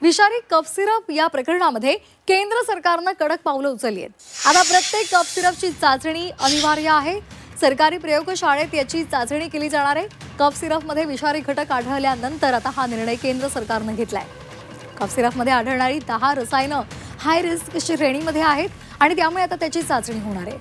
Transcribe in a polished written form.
विषारी cough syrup या प्रकरणामध्ये केंद्र सरकारनं कडक पावलं उचलली आहेत। आता प्रत्येक कफ सिरपची चाचणी अनिवार्य आहे। सरकारी प्रयोगशाळेत याची चाचणी केली जाणार आहे। कफ सिरपमध्ये विषारी घटक आढळल्यानंतर आता हा निर्णय केंद्र सरकारनं घेतलाय। कफ सिरपमध्ये आढळणारी 10 रसायनं हाय रिस्क श्रेणीमध्ये आहेत आणि त्यामुळे आता त्याची चाचणी होणार आहे।